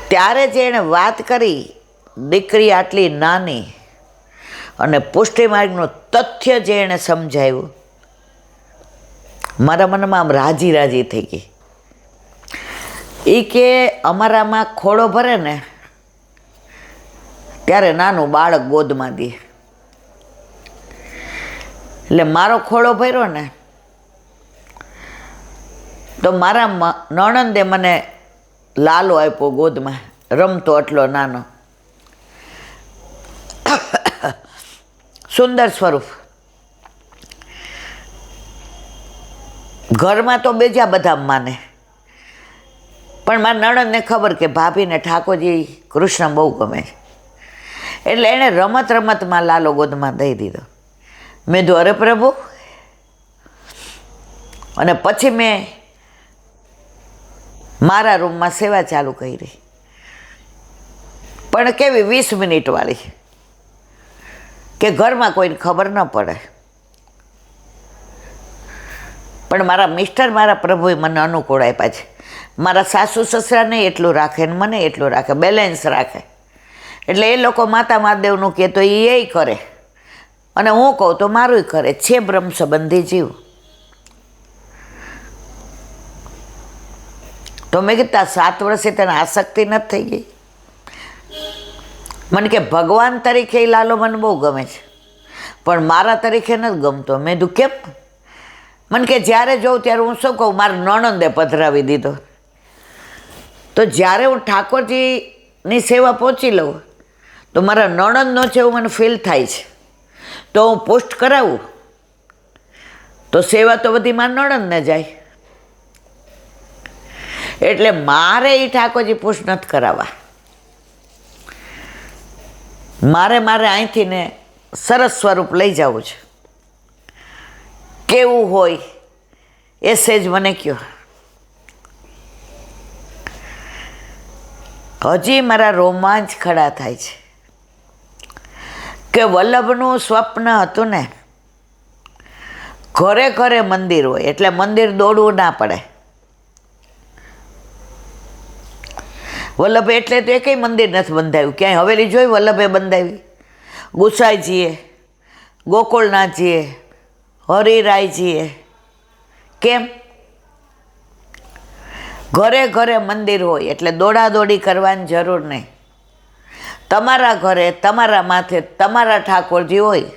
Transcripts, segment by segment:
ત્યારે જે એણે વાત કરી, દીકરી આટલી નાની, અને પુષ્ટિમાર્ગનું તથ્ય જે એણે સમજાવ્યું, મારા મનમાં આમ રાજી રાજી થઈ ગઈ. એ કે અમારામાં ખોળો ભરે ને ત્યારે નાનું બાળક ગોદમાં દે, એટલે મારો ખોળો ભર્યો ને તો મારા નણંદે મને લાલો આપ્યો ગોદમાં, રમતો એટલો નાનો, સુંદર સ્વરૂપ. ઘરમાં તો બીજા બધા માને, પણ મારા નણંદને ખબર કે ભાભીને ઠાકોરજી કૃષ્ણ બહુ ગમે છે, એટલે એણે રમત રમતમાં લાલો ગોદમાં દઈ દીધો. મેં કીધું અરે પ્રભુ. અને પછી મેં મારા રૂમમાં સેવા ચાલુ કરી, પણ કેવી 20 મિનિટવાળી, કે ઘરમાં કોઈને ખબર ન પડે. પણ મારા મિસ્ટર મારા પ્રભુએ મને અનુકૂળ આપ્યા છે. મારા સાસુ સસરાને એટલું રાખે ને મને એટલું રાખે, બેલેન્સ રાખે. એટલે એ લોકો માતા મહાદેવનું કહે તો એ કરે, અને હું કહું તો મારું કરે. છે બ્રહ્મ સંબંધી જીવ. તો મેં કીધું 7 વર્ષે તને આસક્તિ નથી થઈ ગઈ? મને કે ભગવાન તરીકે એ લાલો મને બહુ ગમે છે, પણ મારા તરીકે નથી ગમતો. મેં કીધું કેમ? મને કે જ્યારે જોઉં ત્યારે હું શું કહું, મારા નણંદે પધરાવી દીધો. તો જ્યારે હું ઠાકોરજીની સેવા પહોંચી લઉં તો મારા નણંદનો છે એવું મને ફીલ થાય છે. તો હું પોસ્ટ કરાવું તો સેવા તો બધી મારા નણંદને જાય. એટલે મારે એ ઠાકોરજી પોસ્ટ નથી કરાવવા. મારે અહીંથી ને સરસ સ્વરૂપ લઈ જવું છે. કેવું હોય એ સેજ મને કહો. હજી મારા રોમાંચ ખડા થાય છે કે વલ્લભનું સ્વપ્ન હતું ને, ઘરે ઘરે મંદિર હોય એટલે મંદિર દોડવું ના પડે. વલ્લભે એટલે તો એકેય મંદિર નથી બંધાવ્યું. ક્યાંય હવેલી જોઈ વલ્લભે બંધાવી? ગુસાઈજીએ, ગોકુળનાથજીએ, હરિરાયજીએ. કેમ? ઘરે ઘરે મંદિર હોય એટલે દોડાદોડી કરવાની જરૂર નહીં. તમારા ઘરે તમારા માથે તમારા ઠાકોરજી હોય.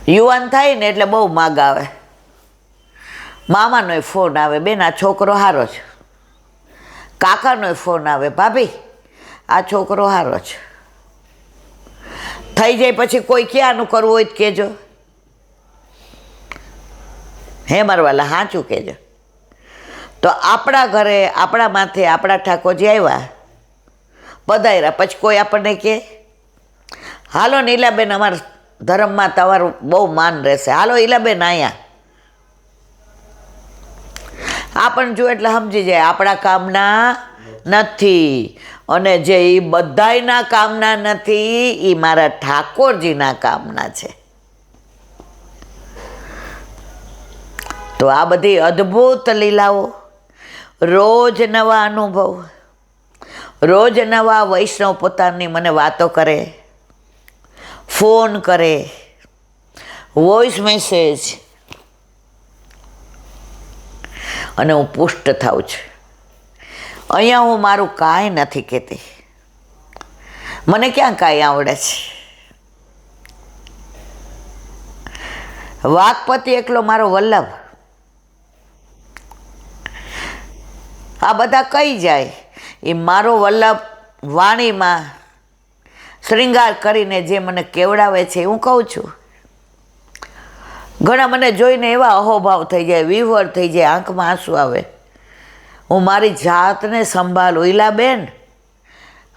યુવાન થાય ને એટલે બહુ માગ આવે. મામાનો ફોન આવે, બેન આ છોકરો સારો છે. કાકાનો ફોન આવે, ભાભી આ છોકરો સારો છે. થઈ જાય પછી કોઈ ક્યાંનું કરવું હોય તો કહેજો. હે મારવાલા સાચું કહેજો. તો આપણા ઘરે આપણા માથે આપણા ઠાકોરજી આવ્યા, પધાર્યા, પછી કોઈ આપણને કહે હાલો નીલાબેન અમારા ધર્મમાં તમારું બહુ માન રહેશે, હાલો ઈલાબેન અહીંયા. આપણને જો એટલે સમજી જાય આપણા કામના નથી. અને જે એ બધાયના કામના નથી, એ મારા ઠાકોરજીના કામના છે. તો આ બધી અદ્ભુત લીલાઓ, રોજ નવા અનુભવ, રોજ નવા વૈષ્ણવ પોતાની મને વાતો કરે, ફોન કરે, વોઇસ મેસેજ, અને હું પુષ્ટ થાઉં છું. અહીંયા હું મારું કાંઈ નથી કહેતી. મને ક્યાં કાંઈ આવડે છે? વાકપતિ એકલો મારો વલ્લભ. આ બધા કઈ જાય એ મારો વલ્લભ વાણીમાં શ્રૃંગાર કરીને જે મને કેવડાવે છે હું કહું છું. ઘણા મને જોઈને એવા અહોભાવ થઈ જાય, વિહવળ થઈ જાય, આંખમાં આંસુ આવે. હું મારી જાતને સંભાળું. ઈલાબેન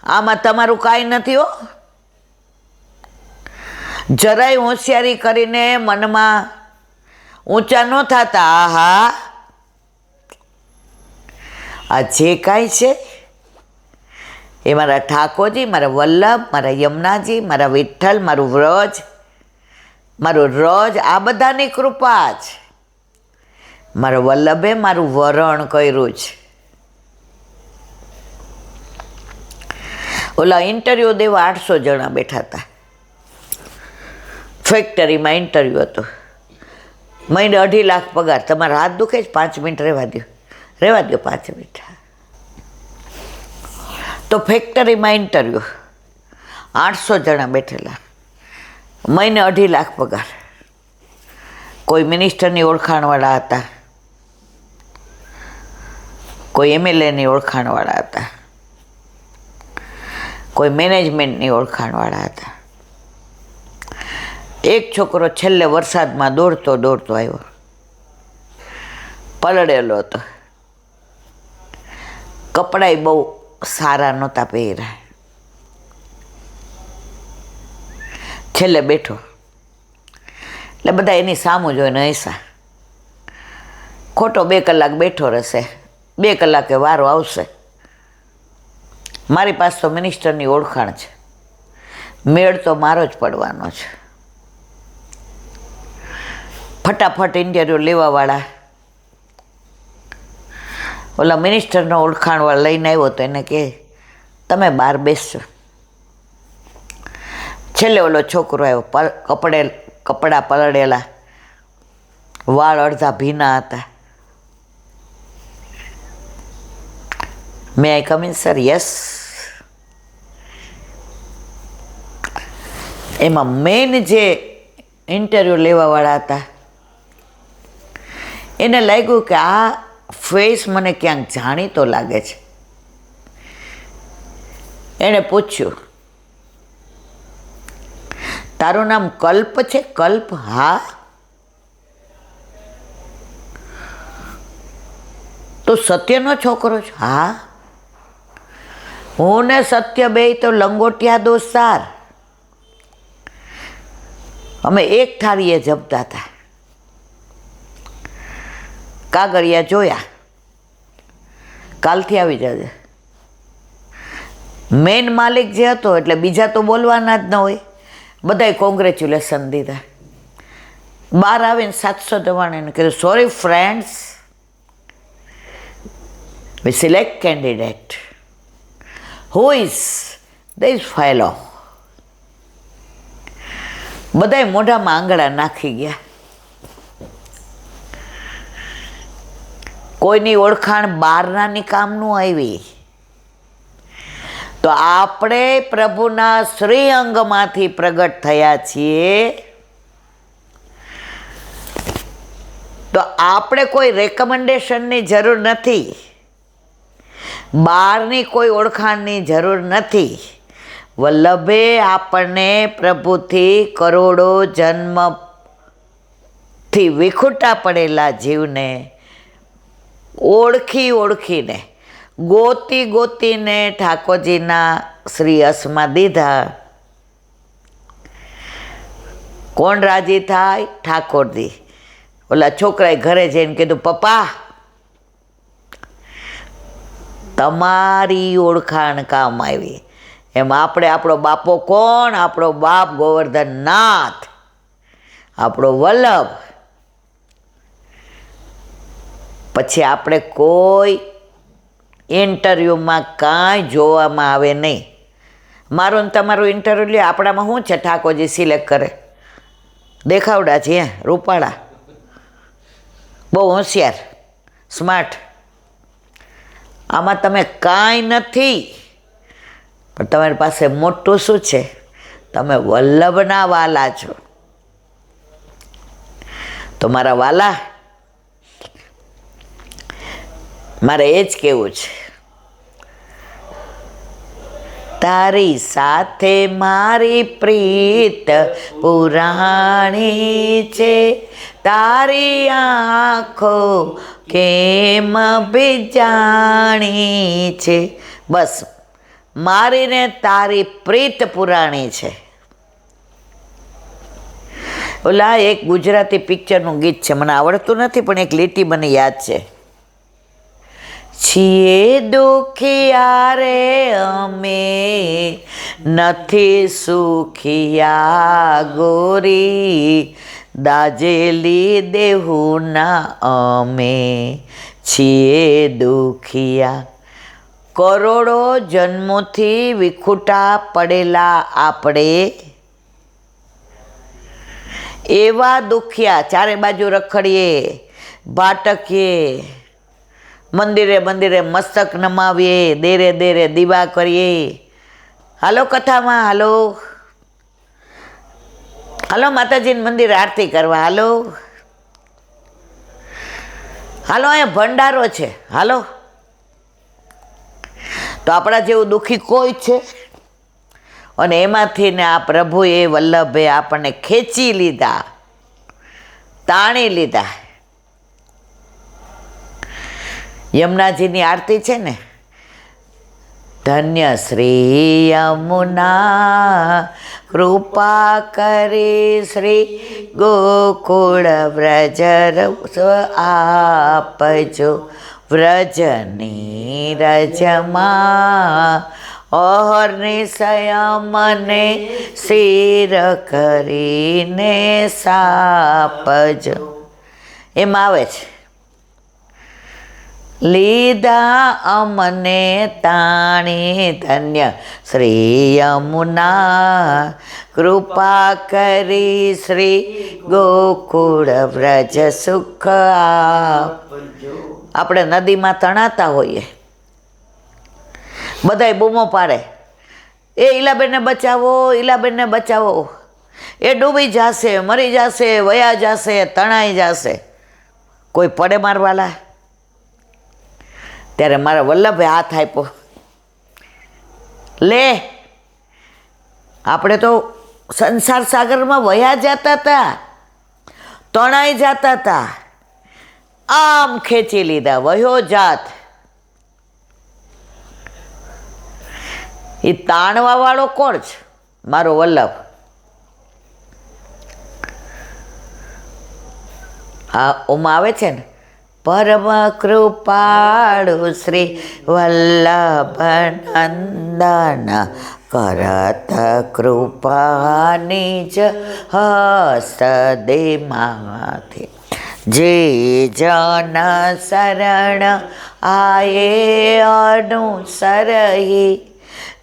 આમાં તમારું કાંઈ નથી હો. જરાય હોશિયારી કરીને મનમાં ઊંચા ન થતા. આહા, આ જે કાંઈ છે એ મારા ઠાકોરજી, મારા વલ્લભ, મારા યમુનાજી, મારા વિઠ્ઠલ, મારું વ્રજ, મારું રજ, આ બધાની કૃપા છે. મારા વલ્લભે મારું વરણ કર્યું છે. ઓલા ઇન્ટરવ્યૂ દેવા 800 જણા બેઠા હતા. ફેક્ટરીમાં ઇન્ટરવ્યૂ હતો. મહિને 2.5 લાખ પગાર. તમારા હાથ દુખે જ? 5 મિનિટ રહેવા દો 5 મિનિટ. તો ફેક્ટરીમાં ઇન્ટરવ્યૂ 800 જણા બેઠેલા, મહિને 2.5 લાખ પગાર. કોઈ મિનિસ્ટરની ઓળખાણવાળા હતા, કોઈ MLAની ઓળખાણવાળા હતા, કોઈ મેનેજમેન્ટની ઓળખાણવાળા હતા. એક છોકરો છેલ્લે વરસાદમાં દોડતો આવ્યો, પલળેલો હતો, કપડાય બહુ સારા નહોતા પહેર્યા, છેલ્લે બેઠો. એટલે બધા એની સામું જોઈને હસ્યા. ખોટો 2 કલાક બેઠો રહેશે, 2 કલાકે વારો આવશે. મારી પાસે તો મિનિસ્ટરની ઓળખાણ છે, મેળ તો મારો જ પડવાનો છે. ફટાફટ ઇન્ટરવ્યૂ લેવાવાળા ઓલા મિનિસ્ટરનો ઓળખાણવાળા લઈને આવ્યો તો એને કહે તમે બહાર બેસજો. છેલ્લે ઓલો છોકરો આવ્યો, કપડાં પલળેલા, વાળ અડધા ભીના હતા. મે આઈ કમ ઇન સર? યસ. એમાં મેઇન જે ઇન્ટરવ્યૂ લેવાવાળા હતા એને લાગ્યું કે આ ફેસ મને ક્યાંક જાણીતો લાગે છે. એણે પૂછ્યું તારું નામ કલ્પ છે? કલ્પ? હા. તો સત્યનો છોકરો છે? હા. હું ને સત્ય બેય તો લંગોટિયા દોસ્તાર, અમે એક થાળીએ જમતા હતા. કાગળિયા જોયા, કાલથી આવી જજે. મેન માલિક જે હતો એટલે બીજા તો બોલવાના જ ન હોય, બધાય કોંગ્રેચ્યુલેશન દીધા. બહાર આવીને 794 કીધું sorry friends, we select candidate who is this fellow. બધાય મોઢામાં આંગળા નાખી ગયા. કોઈની ઓળખાણ બહારનાની કામનું આવી. તો આપણે પ્રભુના શ્રી અંગમાંથી પ્રગટ થયા છીએ. તો આપણે કોઈ રેકમેન્ડેશનની જરૂર નથી, બહારની કોઈ ઓળખાણની જરૂર નથી. વલ્લભે આપણને પ્રભુથી કરોડો જન્મથી વિખૂટા પડેલા જીવને ઓળખીને ગોતીને ઠાકોરજીના શ્રી હસ્તમાં દીધા. કોણ રાજી થાય? ઠાકોરજી. ઓલા છોકરાએ ઘરે જઈને કીધું પપ્પા તમારી ઓળખાણ કામ આવી. એમ આપણે આપણો બાપો કોણ? આપણો બાપ ગોવર્ધનનાથ, આપણો વલ્લભ. પછી આપણે કોઈ ઇન્ટરવ્યૂમાં કાંઈ જોવામાં આવે નહીં. મારું ને તમારું ઇન્ટરવ્યૂ લે, આપણામાં શું છે? ઠાકોરજી સિલેક્ટ કરે. દેખાવડા છે રૂપાળા, બહુ હોશિયાર, સ્માર્ટ. આમાં તમે કાંઈ નથી, પણ તમારી પાસે મોટું શું છે? તમે વલ્લભના વાલા છો. તો મારા વાલા, મારે એ જ કહેવું છે, તારી સાથે મારી પ્રીત પુરાણી છે, તારી આંખો કેમ બીજાણી છે. બસ મારી ને તારી પ્રીત પુરાણી છે. ઓલા એક ગુજરાતી પિક્ચરનું ગીત છે, મને આવડતું નથી પણ એક લીટી મને યાદ છે. છીએ દુખિયા રે અમે, નથી સુખિયા ગોરી, દાજેલી દેહુના અમે છીએ દુખિયા. કરોડો જન્મોથી વિખૂટા પડેલા આપણે એવા દુખિયા, ચારે બાજુ રખડીએ, ભાટકીએ, મંદિરે મંદિરે મસ્તક નમાવીએ, દેરે દેરે દીવા કરીએ. હાલો કથામાં, હાલો હાલો માતાજીનું મંદિર આરતી કરવા, હાલો હાલો અહીંયા ભંડારો છે, હાલો. તો આપણા જેવું દુઃખી કોઈ છે? અને એમાંથી ને આ પ્રભુએ વલ્લભે આપણને ખેંચી લીધા, તાણી લીધા. યમુનાજીની આરતી છે ને, ધન્ય શ્રી યમુના કૃપા કરી શ્રી ગોકુળ વ્રજ આપજો, વ્રજની રજમાં ઓહરની સંયમને શિર કરીને સાપજો. એમ આવે છે, લીધા અમને તાણી ધન્ય શ્રી યમુના કૃપા કરી શ્રી ગોકુળ વ્રજ સુખ આપજો. આપણે નદીમાં તણાતા હોઈએ, બધાય બૂમો પાડે, એ ઈલાબેનને બચાવો, ઈલાબેનને બચાવો, એ ડૂબી જશે, મરી જશે, વયા જશે, તણાઈ જશે. કોઈ પડે મારવાલા? ત્યારે મારા વલ્લભે હાથ આપ્યો, લે. આપણે તો સંસાર સાગરમાં વયા જતા હતા, તણાઈ જતા હતા, આમ ખેંચી લીધા, વયો જાત. એ તાણવા વાળો કોણ છે? મારો વલ્લભ. હા, ઓમાં આવે છે ને, પરમ કૃપાળુ શ્રી વલ્લભ નંદન કરત કૃપા નિજ હસ્ત દે માથે, જે જન શરણ આયે અનુસરહી,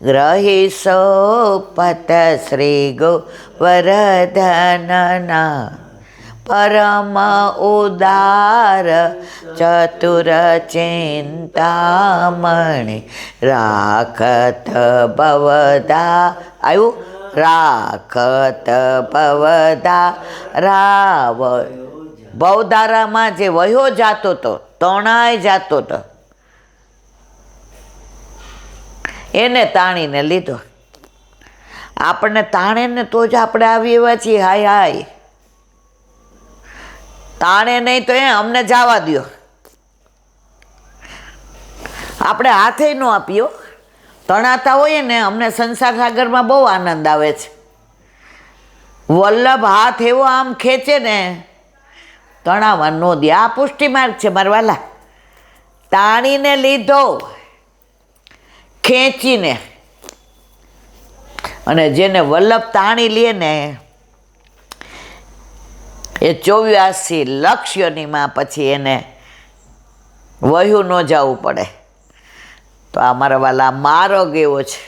ગ્રહી સોપત શ્રી ગોવર્ધનના, પરમ ઉદાર ચતુર ચિંતામણી, રાખત ભવદા, આવ્યું, રાખત ભવદા રાવ. ભવધારામાં જે વહ્યો જાતો હતો, તણાઈ જાતો હતો, એને તાણીને લીધો. આપણને તાણે ને તો જ આપણે આવી એવા છીએ. હાય હાય, તાણે નહીં તો અમને જવા દો. આપણે હાથે ન આપ્યો, તણાતા હોઈએ ને, અમને સંસાર સાગરમાં બહુ આનંદ આવે છે. વલ્લભ હાથ એવો આમ ખેંચે ને, તણાવા ન દે. આ પુષ્ટિ માર્ગ છે મારવાલા. તાણીને લીધો, ખેંચીને. અને જેને વલ્લભ તાણી લે ને, એ 84 લક્ષ યોનિમાં પછી એને વહ્યું ન જવું પડે. તો આ મારા વાલા માર્ગ એવો છે.